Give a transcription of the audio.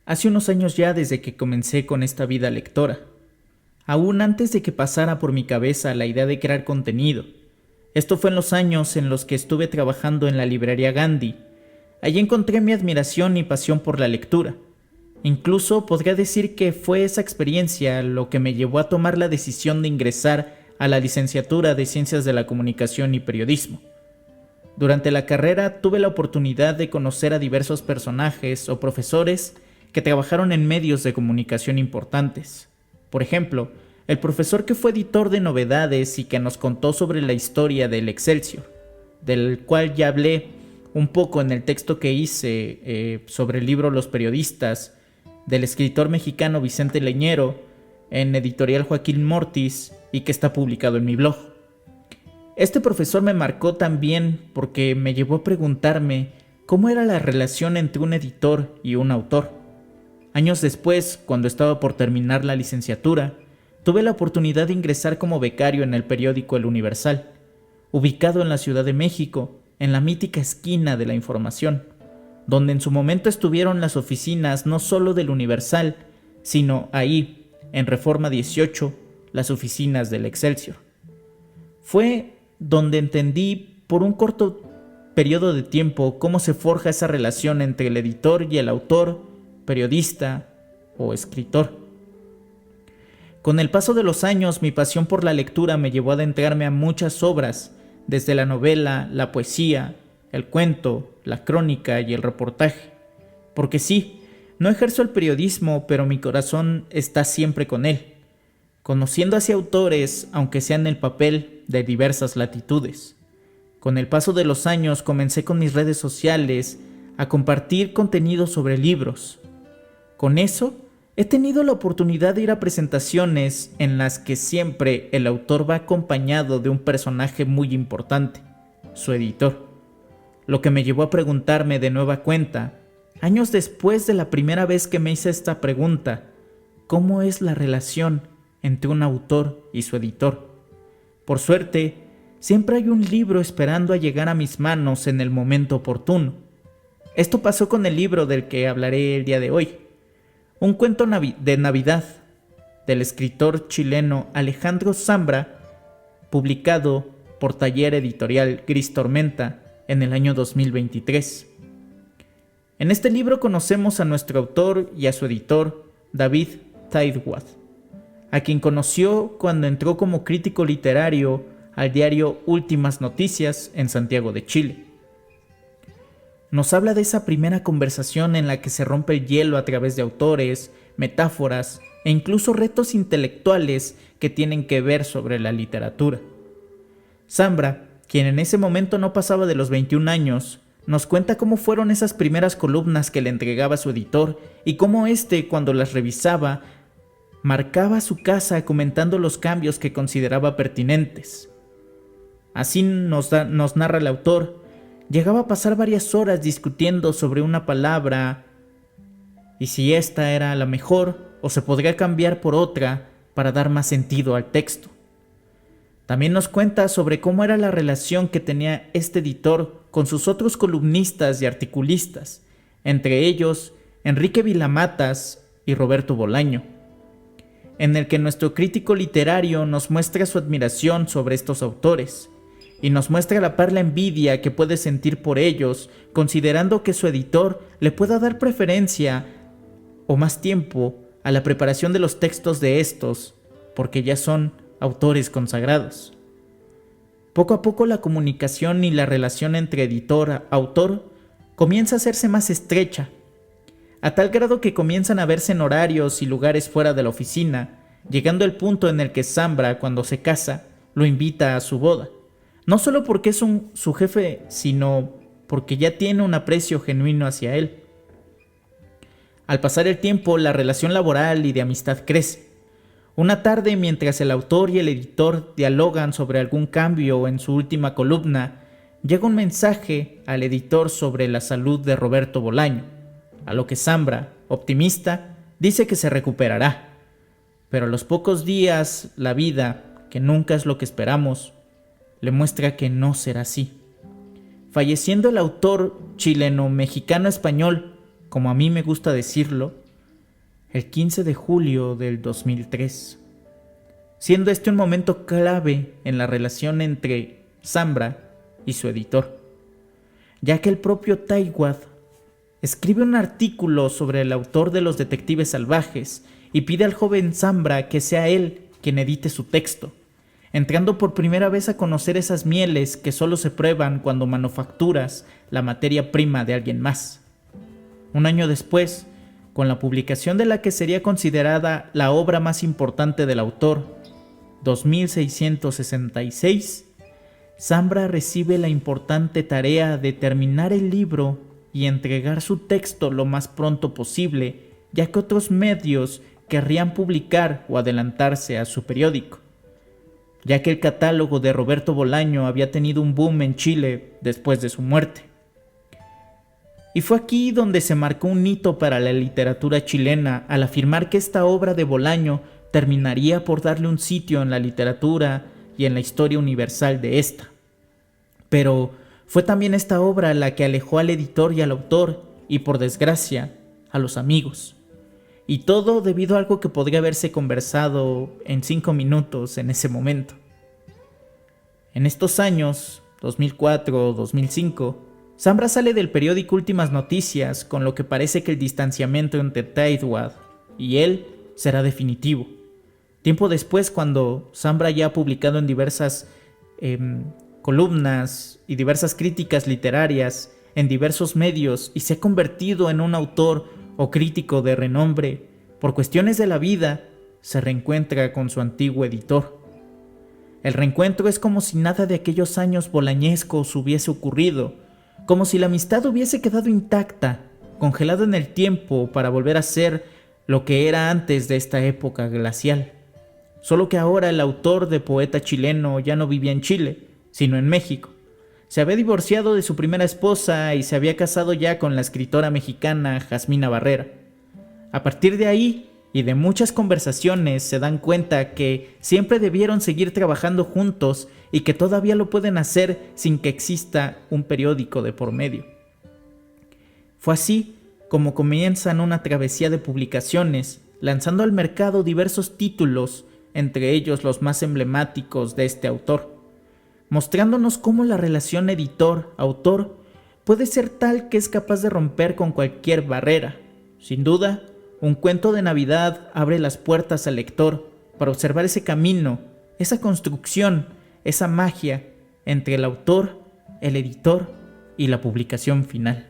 Hace unos años ya desde que comencé con esta vida lectora, aún antes de que pasara por mi cabeza la idea de crear contenido. Esto fue en los años en los que estuve trabajando en la librería Gandhi. Allí encontré mi admiración y pasión por la lectura. Incluso podría decir que fue esa experiencia lo que me llevó a tomar la decisión de ingresar a la licenciatura de Ciencias de la Comunicación y Periodismo. Durante la carrera tuve la oportunidad de conocer a diversos personajes o profesores que trabajaron en medios de comunicación importantes. Por ejemplo, el profesor que fue editor de Novedades y que nos contó sobre la historia del Excelsior, del cual ya hablé un poco en el texto que hice sobre el libro Los Periodistas, del escritor mexicano Vicente Leñero, en Editorial Joaquín Mortis, y que está publicado en mi blog. Este profesor me marcó también porque me llevó a preguntarme cómo era la relación entre un editor y un autor. Años después, cuando estaba por terminar la licenciatura, tuve la oportunidad de ingresar como becario en el periódico El Universal, ubicado en la Ciudad de México, en la mítica esquina de la información, donde en su momento estuvieron las oficinas no solo del Universal, sino ahí, en Reforma 18, las oficinas del Excelsior. Fue donde entendí por un corto periodo de tiempo cómo se forja esa relación entre el editor y el autor, periodista o escritor. Con el paso de los años, mi pasión por la lectura me llevó a adentrarme a muchas obras, desde la novela, la poesía, el cuento, la crónica y el reportaje. Porque sí, no ejerzo el periodismo, pero mi corazón está siempre con él, conociendo hacia autores, aunque sea en el papel, de diversas latitudes. Con el paso de los años comencé con mis redes sociales a compartir contenido sobre libros. Con eso, he tenido la oportunidad de ir a presentaciones en las que siempre el autor va acompañado de un personaje muy importante, su editor. Lo que me llevó a preguntarme de nueva cuenta, años después de la primera vez que me hice esta pregunta, ¿cómo es la relación entre un autor y su editor? Por suerte, siempre hay un libro esperando a llegar a mis manos en el momento oportuno. Esto pasó con el libro del que hablaré el día de hoy. Un cuento de Navidad, del escritor chileno Alejandro Zambra, publicado por Taller Editorial Gris Tormenta en el año 2023. En este libro conocemos a nuestro autor y a su editor, David Tidewad, a quien conoció cuando entró como crítico literario al diario Últimas Noticias en Santiago de Chile. Nos habla de esa primera conversación en la que se rompe el hielo a través de autores, metáforas e incluso retos intelectuales que tienen que ver sobre la literatura. Zambra, quien en ese momento no pasaba de los 21 años, nos cuenta cómo fueron esas primeras columnas que le entregaba su editor y cómo éste, cuando las revisaba, marcaba su casa comentando los cambios que consideraba pertinentes. Así nos narra el autor. Llegaba a pasar varias horas discutiendo sobre una palabra y si esta era la mejor o se podría cambiar por otra para dar más sentido al texto. También nos cuenta sobre cómo era la relación que tenía este editor con sus otros columnistas y articulistas, entre ellos Enrique Vilamatas y Roberto Bolaño, en el que nuestro crítico literario nos muestra su admiración sobre estos autores y nos muestra a la par la envidia que puede sentir por ellos, considerando que su editor le pueda dar preferencia o más tiempo a la preparación de los textos de estos, porque ya son autores consagrados. Poco a poco la comunicación y la relación entre editor-autor comienza a hacerse más estrecha, a tal grado que comienzan a verse en horarios y lugares fuera de la oficina, llegando al punto en el que Zambra, cuando se casa, lo invita a su boda. No solo porque es su jefe, sino porque ya tiene un aprecio genuino hacia él. Al pasar el tiempo, la relación laboral y de amistad crece. Una tarde, mientras el autor y el editor dialogan sobre algún cambio en su última columna, llega un mensaje al editor sobre la salud de Roberto Bolaño, a lo que Zambra, optimista, dice que se recuperará. Pero a los pocos días, la vida, que nunca es lo que esperamos, le muestra que no será así. Falleciendo el autor chileno-mexicano-español, como a mí me gusta decirlo, el 15 de julio del 2003, siendo este un momento clave en la relación entre Zambra y su editor, ya que el propio Tightwad escribe un artículo sobre el autor de Los Detectives Salvajes y pide al joven Zambra que sea él quien edite su texto, entrando por primera vez a conocer esas mieles que solo se prueban cuando manufacturas la materia prima de alguien más. Un año después, con la publicación de la que sería considerada la obra más importante del autor, 2666, Zambra recibe la importante tarea de terminar el libro y entregar su texto lo más pronto posible, ya que otros medios querrían publicar o adelantarse a su periódico, ya que el catálogo de Roberto Bolaño había tenido un boom en Chile después de su muerte. Y fue aquí donde se marcó un hito para la literatura chilena al afirmar que esta obra de Bolaño terminaría por darle un sitio en la literatura y en la historia universal de esta. Pero fue también esta obra la que alejó al editor y al autor, y por desgracia, a los amigos. Y todo debido a algo que podría haberse conversado en 5 minutos en ese momento. En estos años, 2004 o 2005, Zambra sale del periódico Últimas Noticias, con lo que parece que el distanciamiento entre Tightwad y él será definitivo. Tiempo después, cuando Zambra ya ha publicado en diversas columnas y diversas críticas literarias en diversos medios y se ha convertido en un autor o crítico de renombre, por cuestiones de la vida, se reencuentra con su antiguo editor. El reencuentro es como si nada de aquellos años bolañescos hubiese ocurrido, como si la amistad hubiese quedado intacta, congelada en el tiempo para volver a ser lo que era antes de esta época glacial. Solo que ahora el autor de Poeta Chileno ya no vivía en Chile, sino en México. Se había divorciado de su primera esposa y se había casado ya con la escritora mexicana Jazmina Barrera. A partir de ahí y de muchas conversaciones se dan cuenta que siempre debieron seguir trabajando juntos y que todavía lo pueden hacer sin que exista un periódico de por medio. Fue así como comienzan una travesía de publicaciones, lanzando al mercado diversos títulos, entre ellos los más emblemáticos de este autor, mostrándonos cómo la relación editor-autor puede ser tal que es capaz de romper con cualquier barrera. Sin duda, un cuento de Navidad abre las puertas al lector para observar ese camino, esa construcción, esa magia entre el autor, el editor y la publicación final.